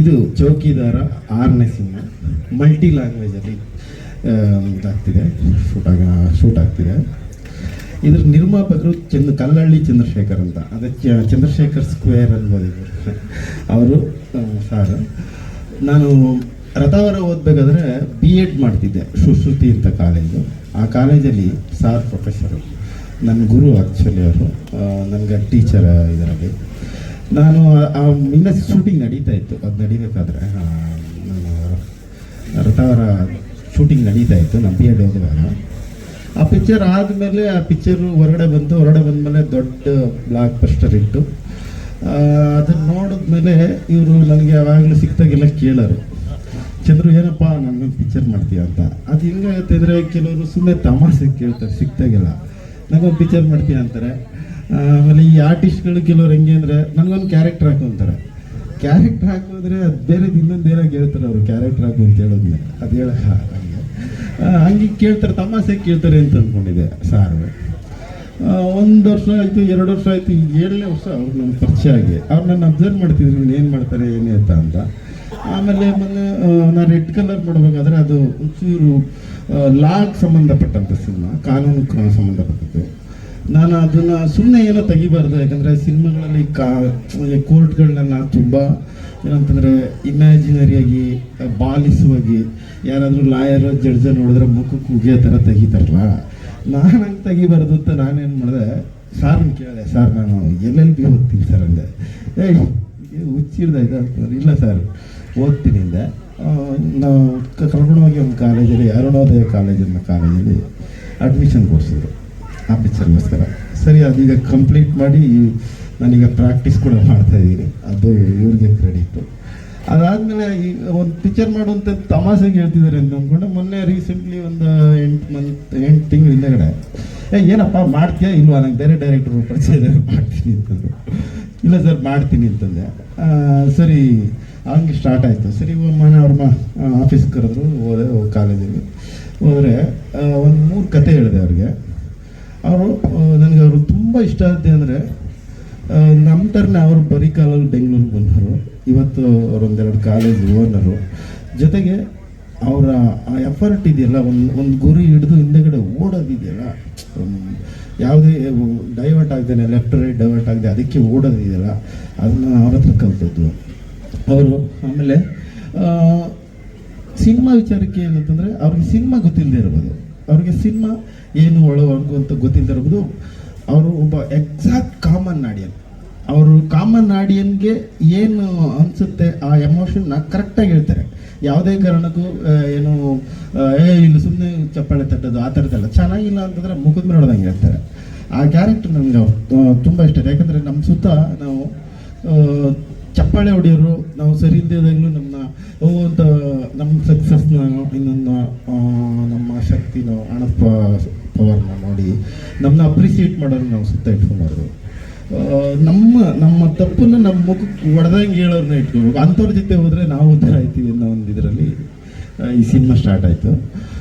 ಇದು ಚೌಕಿದಾರ 6ನೇ cinema, multi ಲ್ಯಾಂಗ್ವೇಜಲ್ಲಿ ಇದಾಗ್ತಿದೆ, shoot ಆಗ್ತಿದೆ. ಇದ್ರ ನಿರ್ಮಾಪಕರು ಕಲ್ಲಹಳ್ಳಿ ಚಂದ್ರಶೇಖರ್ ಅಂತ, ಅದೇ ಚಂದ್ರಶೇಖರ್ ಸ್ಕ್ವೇರ್ ಅನ್ಬೋದು ಅವರು ಸಾರ್. ನಾನು ರಥಾವರ ಓದಬೇಕಾದ್ರೆ B.Ed ಮಾಡ್ತಿದ್ದೆ, ಸುಶ್ರುತಿ ಅಂತ ಕಾಲೇಜು. ಆ ಕಾಲೇಜಲ್ಲಿ ಸಾರ್ ಪ್ರೊಫೆಸರು, ನನ್ನ ಗುರು ಆ್ಯಕ್ಚುಲಿ ಅವರು, ನನಗೆ ಟೀಚರ್ ಇದರಲ್ಲಿ. ನಾನು ಇನ್ನೂ ಶೂಟಿಂಗ್ ನಡೀತಾ ಇತ್ತು, ಅದು ನಡಿಬೇಕಾದ್ರೆ ನಾನು ರಥಾವರ ಶೂಟಿಂಗ್ ನಡೀತಾ ಇತ್ತು ನಾನು B.Ed ಓದುವಾಗ. ಆ ಪಿಕ್ಚರ್ ಆದಮೇಲೆ ಆ ಪಿಕ್ಚರು ಹೊರಗಡೆ ಬಂದಮೇಲೆ ದೊಡ್ಡ ಬ್ಲಾಕ್ ಬಸ್ಟರ್ ಇತ್ತು. ಅದನ್ನು ನೋಡಿದ್ಮೇಲೆ ಇವರು ನನಗೆ ಯಾವಾಗಲೂ ಸಿಕ್ತಾಗೆಲ್ಲ ಕೇಳೋರು, ಚಂದ್ರು ಏನಪ್ಪ ನನ್ನೊಂದು ಪಿಕ್ಚರ್ ಮಾಡ್ತೀಯ ಅಂತ. ಅದು ಹೆಂಗಾಗುತ್ತೆ ಅಂದರೆ ಕೆಲವರು ಸುಮ್ಮನೆ ತಮಾಷೆ ಕೇಳ್ತಾರೆ ಸಿಕ್ತಾಗೆಲ್ಲ, ನನಗೊಂದು ಪಿಕ್ಚರ್ ಮಾಡ್ತೀಯ ಅಂತಾರೆ. ಆಮೇಲೆ ಈ ಆರ್ಟಿಸ್ಟ್ಗಳು ಕೆಲವ್ರು ಹೆಂಗೆ ಅಂದರೆ ನನಗೊಂದು ಕ್ಯಾರೆಕ್ಟರ್ ಹಾಕು ಅಂತಾರೆ. ಕ್ಯಾರೆಕ್ಟರ್ ಹಾಕಿದ್ರೆ ಅದು ಬೇರೆ ಇನ್ನೊಂದು ಏನಾಗಿ ಹೇಳ್ತಾರೆ ಅವರು, ಕ್ಯಾರೆಕ್ಟರ್ ಹಾಕು ಅಂತ ಹೇಳೋದ್ಮೇಲೆ ಅದು ಹಂಗೆ ಕೇಳ್ತಾರೆ, ತಮಾಷೆ ಕೇಳ್ತಾರೆ ಅಂತ ಅಂದ್ಕೊಂಡಿದ್ದೆ. ಸಾರು 1 ವರ್ಷ ಆಯಿತು, 2 ವರ್ಷ ಆಯಿತು, 7ನೇ ವರ್ಷ ಅವ್ರು ನನ್ನ ಪರಿಚಯ ಆಗಿ ಅವ್ರು ನನ್ನ ಅಬ್ಸರ್ವ್ ಮಾಡ್ತಿದ್ರು, ನೀನು ಏನು ಮಾಡ್ತಾರೆ ಏನೇ ಅಂತ. ಆಮೇಲೆ ಮೊನ್ನೆ ನಾನು ರೆಡ್ ಕಲರ್ ಮಾಡಬೇಕಾದ್ರೆ ಅದು ಒಂಚೂರು ಲಾಗ್ ಸಂಬಂಧಪಟ್ಟಂಥ ಸಿನಿಮಾ, ಕಾನೂನು ಸಂಬಂಧಪಟ್ಟದ್ದು. ನಾನು ಅದನ್ನು ಸುಮ್ಮನೆ ಏನೋ ತೆಗಿಬಾರ್ದು, ಯಾಕಂದರೆ ಸಿನಿಮಾಗಳಲ್ಲಿ ಕೋರ್ಟ್ಗಳನ್ನ ತುಂಬ ಏನಂತಂದರೆ ಇಮ್ಯಾಜಿನರಿಯಾಗಿ ಬಾಲಿಸುವಾಗಿ ಯಾರಾದರೂ ಲಾಯರು ಜಡ್ಜ ನೋಡಿದ್ರೆ ಮುಖಕ್ಕೆ ಉಗಿಯೋ ಥರ ತೆಗಿತಾರಲ್ಲ, ನಾನು ಹಂಗೆ ತೆಗಿಬಾರ್ದು ಅಂತ ನಾನೇನು ಮಾಡಿದೆ, ಸಾರ್ನ ಕೇಳಿದೆ, ಸಾರ್ ನಾನು LLB ಓದ್ತೀನಿ ಸರ್ ಅಂದೆ. ಹುಚ್ಚಿಡ್ದಾಯ್ತು ಅಂತಂದ್ರೆ, ಇಲ್ಲ ಸರ್ ಓದ್ತೀನಿ ಅಂದೆ. ನಾವು ಕರ್ಕೊಂಡೋಗಿ ಒಂದು ಕಾಲೇಜಲ್ಲಿ, ಅರುಣೋದಯ ಕಾಲೇಜಲ್ಲಿ ಅಡ್ಮಿಷನ್ ಕೊಡಿಸಿದ್ರು ಆ ಪಿಕ್ಚರ್ಗೋಸ್ಕರ. ಸರಿ, ಅದೀಗ ಕಂಪ್ಲೀಟ್ ಮಾಡಿ ನಾನೀಗ ಪ್ರಾಕ್ಟೀಸ್ ಕೂಡ ಮಾಡ್ತಾಯಿದ್ದೀನಿ, ಅದು ಇವ್ರಿಗೆ ಕ್ರೆಡಿಟ್ಟು. ಅದಾದಮೇಲೆ ಈ ಒಂದು ಪಿಕ್ಚರ್ ಮಾಡುವಂಥ ತಮಾಷೆಗೆ ಹೇಳ್ತಿದ್ದಾರೆ ಅಂತ ಅಂದ್ಕೊಂಡು ಮೊನ್ನೆ ರೀಸೆಂಟ್ಲಿ ಒಂದು 8 ತಿಂಗಳು ಹಿಂದೆಗಡೆ, ಏನಪ್ಪ ಮಾಡ್ತೀಯಾ ಇಲ್ವಾ, ನಂಗೆ ಬೇರೆ ಡೈರೆಕ್ಟ್ರು ಪರಿಚಯ ಇದ್ದಾರೆ ಮಾಡ್ತೀನಿ ಅಂತಂದರು. ಇಲ್ಲ ಸರ್ ಮಾಡ್ತೀನಿ ಅಂತಂದೆ. ಸರಿ ಹಂಗೆ ಸ್ಟಾರ್ಟ್ ಆಯಿತು. ಸರಿ ಮನೆ ಅವ್ರ ಆಫೀಸ್ಗೆ ಕರೆದ್ರು, ಹೋದೆ ಕಾಲೇಜಲ್ಲಿ ಹೋದರೆ ಒಂದು 3 ಕತೆ ಹೇಳಿದೆ ಅವ್ರಿಗೆ. ನನಗೆ ಅವರು ತುಂಬ ಇಷ್ಟ ಆಗುತ್ತೆ ಅಂದರೆ, ನಮ್ಮ ಥರನೇ ಅವರು ಬರೀ ಕಾಲಲ್ಲಿ ಬೆಂಗಳೂರಿಗೆ ಬಂದರು, ಇವತ್ತು ಅವರೊಂದೆರಡು ಕಾಲೇಜ್ ಓನರು. ಜೊತೆಗೆ ಅವರ ಆ ಎಫರ್ಟ್ ಇದೆಯಲ್ಲ, ಒಂದು ಗುರಿ ಹಿಡಿದು ಹಿಂದೆಗಡೆ ಓಡೋದಿದೆಯಲ್ಲ, ಯಾವುದೇ ಡೈವರ್ಟ್ ಆಗ್ದೇನೆ, ಲೆಫ್ಟ್ ರೈಟ್ ಡೈವರ್ಟ್ ಆಗದೆ ಅದಕ್ಕೆ ಓಡೋದಿದೆಯಲ್ಲ, ಅದನ್ನು ಅವ್ರ ಹತ್ರ ಕಲ್ತದ್ದು ಅವರು. ಆಮೇಲೆ ಸಿನಿಮಾ ವಿಚಾರಕ್ಕೆ ಏನಂತಂದರೆ, ಅವ್ರಿಗೆ ಸಿನಿಮಾ ಗೊತ್ತಿಲ್ಲದೆ ಇರ್ಬೋದು, ಅವ್ರಿಗೆ ಸಿನಿಮಾ ಏನು ಒಳವರೆಗೂ ಅಂತ ಗೊತ್ತಿಲ್ಲದೆ ಇರ್ಬೋದು. ಅವರು ಒಬ್ಬ ಎಕ್ಸಾಕ್ಟ್ ಕಾಮನ್ ಆಡಿಯನ್. ಅವರು ಕಾಮನ್ ಆಡಿಯನ್ಗೆ ಏನು ಅನಿಸುತ್ತೆ ಆ ಎಮೋಷನ್ನ ಕರೆಕ್ಟಾಗಿ ಹೇಳ್ತಾರೆ. ಯಾವುದೇ ಕಾರಣಕ್ಕೂ ಏನು ಇಲ್ಲಿ ಸುಮ್ಮನೆ ಚಪ್ಪಾಳೆ ತಟ್ಟೋದು ಆ ಥರದ್ದೆಲ್ಲ, ಚೆನ್ನಾಗಿಲ್ಲ ಅಂತಂದರೆ ಮುಖದ ಮೇಲೆ ನೋಡ್ದಂಗೆ ಹೇಳ್ತಾರೆ. ಆ ಕ್ಯಾರೆಕ್ಟರ್ ನನಗೆ ತುಂಬ ಇಷ್ಟ. ಯಾಕಂದರೆ ನಮ್ಮ ಸುತ್ತ ನಾವು ಚಪ್ಪಾಳೆ ಹೊಡೆಯೋರು, ನಾವು ಸರಿ ಇಲ್ಲದಾಗಲೂ ಅಂತ ನಮ್ಮ ಸಕ್ಸಸ್ನ, ಇನ್ನೊಂದು ನಮ್ಮ ಶಕ್ತಿನೋ ಹಣದ ಪವರ್ನ ನೋಡಿ ನಮ್ಮನ್ನ ಅಪ್ರಿಸಿಯೇಟ್ ಮಾಡೋರು ನಾವು ಸುತ್ತ ಇಟ್ಕೊಂಬಾರ್ದು. ನಮ್ಮ ತಪ್ಪನ್ನು ನಮ್ಮ ಮುಖಕ್ಕೆ ಹೊಡೆದಂಗೆ ಹೇಳೋರನ್ನ ಇಟ್ಕೋಬೇಕು. ಅಂಥವ್ರ ಜೊತೆ ಹೋದರೆ ನಾವು ಉದ್ಧಾರ ಆಯ್ತೀವಿ ಅನ್ನೋ ಒಂದು ಇದರಲ್ಲಿ ಈ ಸಿನಿಮಾ ಸ್ಟಾರ್ಟ್ ಆಯಿತು.